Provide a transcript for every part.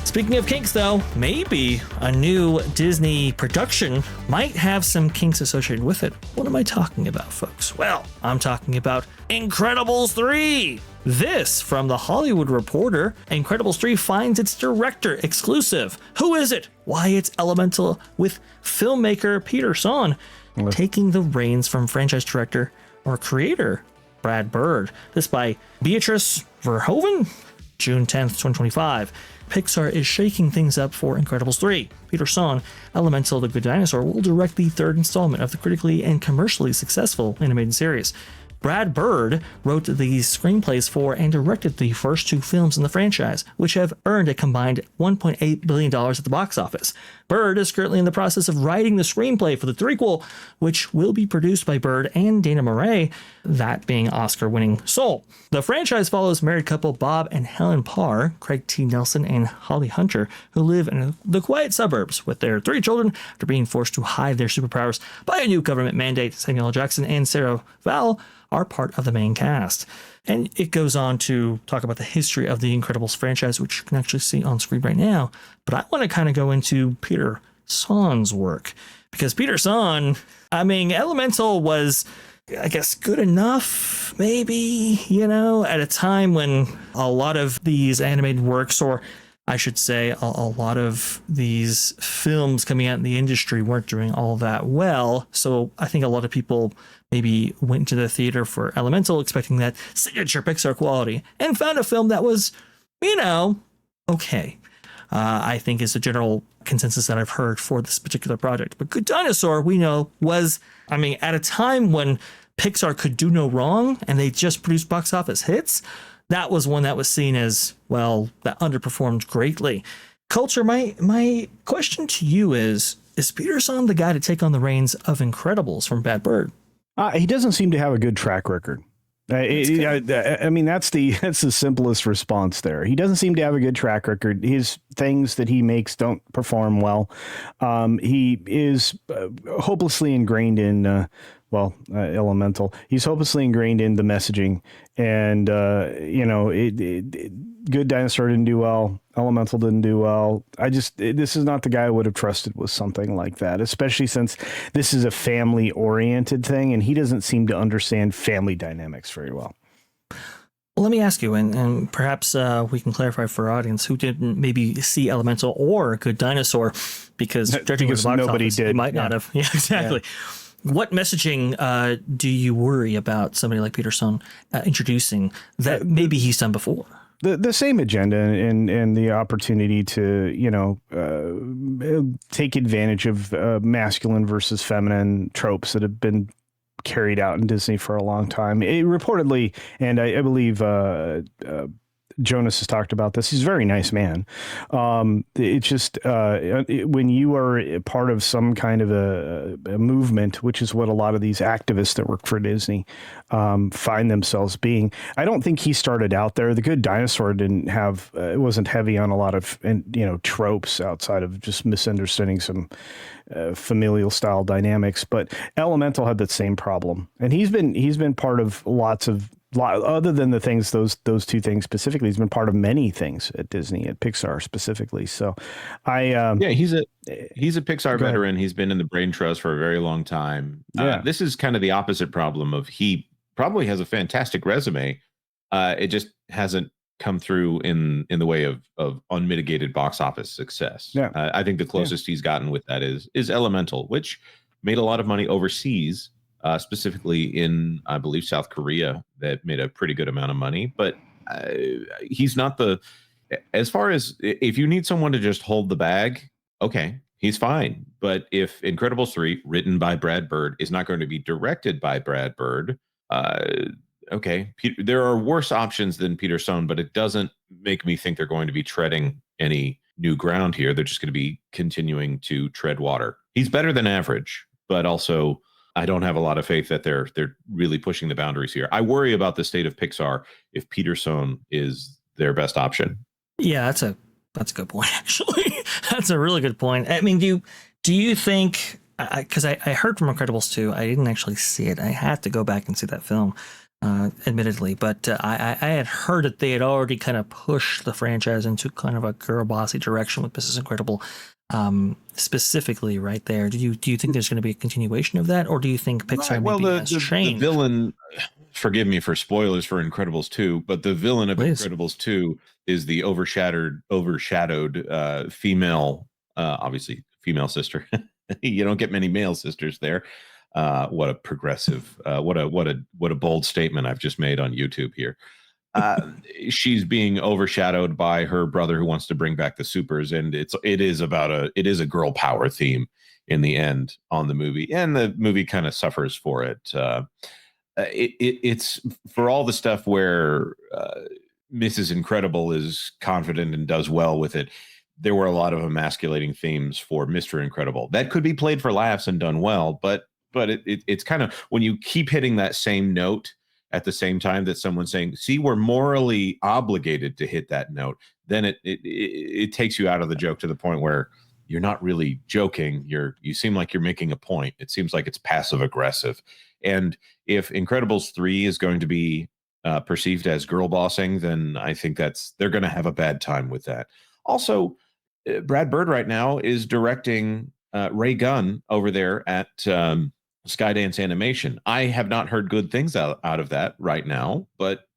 Speaking of kinks, though, maybe a new Disney production might have some kinks associated with it. What am I talking about, folks? Well, I'm talking about Incredibles 3. This from The Hollywood Reporter. Incredibles 3 finds its director exclusive. Who is it? Why, it's Elemental, with filmmaker Peter Sohn taking the reins from franchise director or creator Brad Bird. This by Beatrice Verhoeven, June 10th, 2025. Pixar is shaking things up for Incredibles 3. Peter Sohn, Elemental the Good Dinosaur, will direct the third installment of the critically and commercially successful animated series. Brad Bird wrote these screenplays for and directed the first two films in the franchise, which have earned a combined $1.8 billion at the box office. Bird is currently in the process of writing the screenplay for the threequel, which will be produced by Bird and Dana Murray, that being Oscar-winning Soul. The franchise follows married couple Bob and Helen Parr, Craig T. Nelson and Holly Hunter, who live in the quiet suburbs with their three children after being forced to hide their superpowers by a new government mandate. Samuel L. Jackson and Sarah Vowell are part of the main cast. And it goes on to talk about the history of the Incredibles franchise, which you can actually see on screen right now. But I want to kind of go into Peter Sohn's work, because Peter Sohn, I mean, Elemental was, I guess, good enough, maybe, at a time when a lot of these animated works, or I should say a lot of these films coming out in the industry weren't doing all that well. So I think a lot of people maybe went to the theater for Elemental expecting that signature Pixar quality and found a film that was, okay. I think is the general consensus that I've heard for this particular project. But Good Dinosaur, we know, was, at a time when Pixar could do no wrong and they just produced box office hits, that was one that was seen as, well, that underperformed greatly. Culture, my question to you is Peter Sohn the guy to take on the reins of Incredibles from Bad Bird? He doesn't seem to have a good track record. That's the simplest response there. He doesn't seem to have a good track record. His things that he makes don't perform well. He is hopelessly ingrained in, Elemental. He's hopelessly ingrained in the messaging, and Good Dinosaur didn't do well. Elemental didn't do well. This is not the guy I would have trusted with something like that, especially since this is a family-oriented thing, and he doesn't seem to understand family dynamics very well. Well, let me ask you, and perhaps we can clarify for our audience who didn't maybe see Elemental or Good Dinosaur, because judging by the box nobody office, did. They might not have. Yeah, exactly. Yeah. What messaging do you worry about somebody like Peter Sohn introducing that maybe he's done before? The same agenda and the opportunity to, take advantage of masculine versus feminine tropes that have been carried out in Disney for a long time. It reportedly, and I believe Jonas has talked about this. He's a very nice man. It's just when you are part of some kind of a movement, which is what a lot of these activists that work for Disney find themselves being. I don't think he started out there. The Good Dinosaur didn't have it wasn't heavy on a lot of tropes outside of just misunderstanding some familial style dynamics. But Elemental had that same problem, and he's been part of lots of. Other than the things, those two things specifically, he's been part of many things at Disney, at Pixar specifically. So he's a Pixar veteran. He's been in the brain trust for a very long time. This is kind of the opposite problem of he probably has a fantastic resume. It just hasn't come through in the way of unmitigated box office success. I think the closest he's gotten with that is Elemental, which made a lot of money overseas. Specifically in, I believe, South Korea, that made a pretty good amount of money. But he's not as far as if you need someone to just hold the bag, okay, he's fine. But if Incredibles 3, written by Brad Bird, is not going to be directed by Brad Bird, okay, there are worse options than Peter Sohn, but it doesn't make me think they're going to be treading any new ground here. They're just going to be continuing to tread water. He's better than average, but also I don't have a lot of faith that they're really pushing the boundaries here. I worry about the state of Pixar if Peter Sohn is their best option. Yeah, that's a good point, actually. That's a really good point. I mean, do you think, because I heard from Incredibles 2, I didn't actually see it. I had to go back and see that film. admittedly, but I had heard that they had already kind of pushed the franchise into kind of a girl bossy direction with Mrs. Incredible, specifically right there. Do you think there's going to be a continuation of that, or do you think Pixar maybe has changed? The villain, forgive me for spoilers for Incredibles 2, but the villain of Please. Incredibles 2 is the overshadowed female, obviously female sister. You don't get many male sisters there. What a progressive, what a bold statement I've just made on YouTube here. She's being overshadowed by her brother who wants to bring back the supers, and it is a girl power theme in the end on the movie, and the movie kind of suffers for it. It's for all the stuff where Mrs. Incredible is confident and does well with it. There were a lot of emasculating themes for Mr. Incredible that could be played for laughs and done well, but it's kind of when you keep hitting that same note at the same time that someone's saying, see, we're morally obligated to hit that note, then it takes you out of the joke to the point where you're not really joking. You seem like you're making a point. It seems like it's passive aggressive. And if Incredibles 3 is going to be perceived as girl bossing, then I think they're going to have a bad time with that. Also, Brad Bird right now is directing Ray Gunn over there at Skydance Animation. I have not heard good things out of that right now, but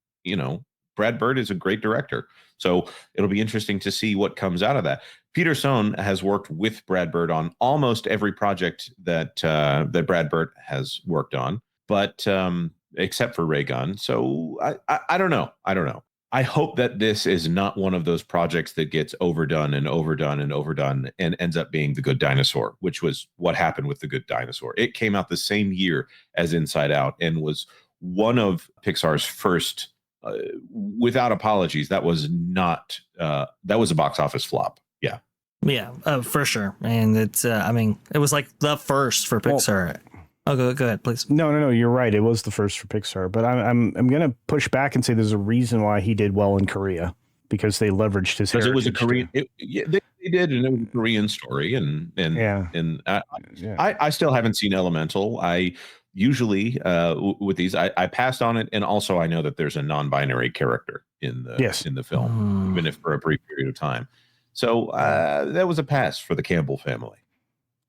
Brad Bird is a great director. So it'll be interesting to see what comes out of that. Peter Sohn has worked with Brad Bird on almost every project that Brad Bird has worked on, but except for Ray Gunn. So I don't know. I hope that this is not one of those projects that gets overdone and overdone and overdone and ends up being The Good Dinosaur, which was what happened with The Good Dinosaur. It came out the same year as Inside Out and was one of Pixar's first, without apologies, that was a box office flop. Yeah. Yeah, for sure. And it's, it was like the first for Pixar. Go ahead, please. No. You're right. It was the first for Pixar, but I'm going to push back and say there's a reason why he did well in Korea, because they leveraged his heritage. It was a Korean. They did, and it was a Korean story, and I still haven't seen Elemental. I usually with these, I passed on it, and also I know that there's a non-binary character in the film, even if for a brief period of time. So that was a pass for the Campbell family.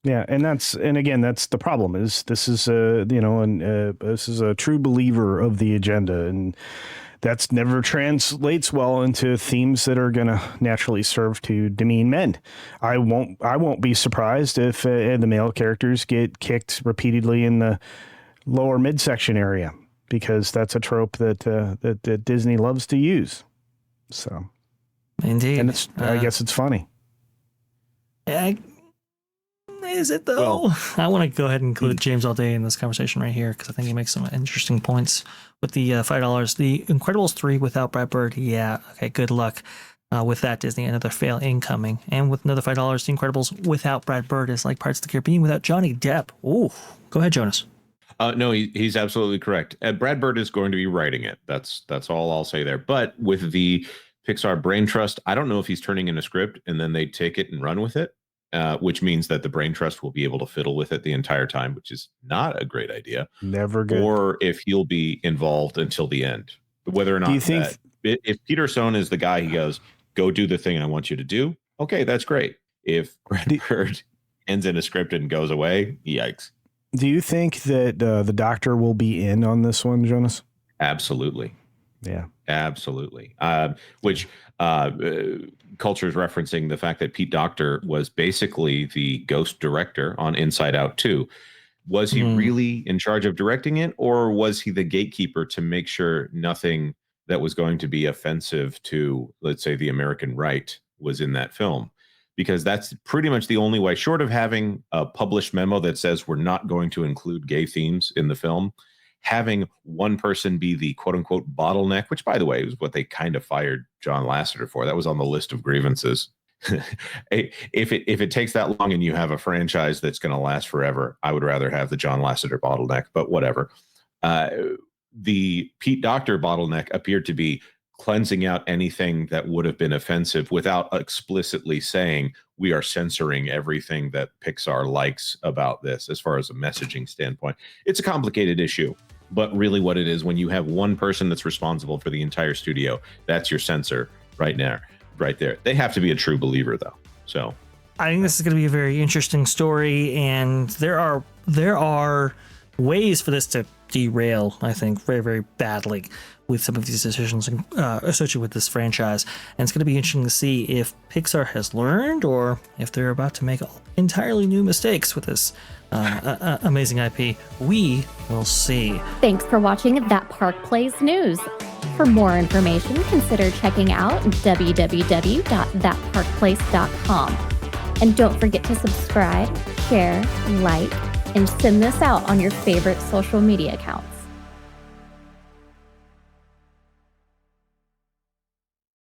Yeah, and that's the problem. Is this is this is a true believer of the agenda, and that's never translates well into themes that are going to naturally serve to demean men. I won't be surprised if the male characters get kicked repeatedly in the lower midsection area, because that's a trope that Disney loves to use. So, indeed, and I guess it's funny. Is it though? Well, I want to go ahead and include James all day in this conversation right here, because I think he makes some interesting points with the $5. The Incredibles 3 without Brad Bird. Yeah. Okay. Good luck with that, Disney. Another fail incoming. And with another $5, The Incredibles without Brad Bird is like Pirates of the Caribbean without Johnny Depp. Ooh. Go ahead, Jonas. No, he's absolutely correct. Brad Bird is going to be writing it. That's all I'll say there. But with the Pixar brain trust, I don't know if he's turning in a script and then they take it and run with it. Which means that the brain trust will be able to fiddle with it the entire time, which is not a great idea. Never good. Or if he'll be involved until the end. Whether or not, do you think if Peter Sohn is the guy, he goes, go do the thing I want you to do. Okay, that's great. If Brad Bird ends in a script and goes away, yikes. Do you think that the doctor will be in on this one, Jonas? Absolutely. Yeah. Absolutely. Which culture is referencing the fact that Pete Docter was basically the ghost director on Inside Out 2. Was he really in charge of directing it, or was he the gatekeeper to make sure nothing that was going to be offensive to, let's say, the American right was in that film? Because that's pretty much the only way, short of having a published memo that says we're not going to include gay themes in the film, having one person be the quote unquote bottleneck, which by the way, was what they kind of fired John Lasseter for. That was on the list of grievances. If it takes that long and you have a franchise that's going to last forever, I would rather have the John Lasseter bottleneck, but whatever. The Pete Docter bottleneck appeared to be cleansing out anything that would have been offensive without explicitly saying we are censoring everything that Pixar likes about this as far as a messaging standpoint. It's a complicated issue. But really what it is, when you have one person that's responsible for the entire studio, that's your censor right there. They have to be a true believer, though. So I think this is going to be a very interesting story, and there are ways for this to derail, I think, very, very badly with some of these decisions associated with this franchise. And it's going to be interesting to see if Pixar has learned or if they're about to make entirely new mistakes with this amazing IP. We will see. Thanks for watching That Park Plays News. For more information, consider checking out www.thatparkplace.com. And don't forget to subscribe, share, like, and send this out on your favorite social media account.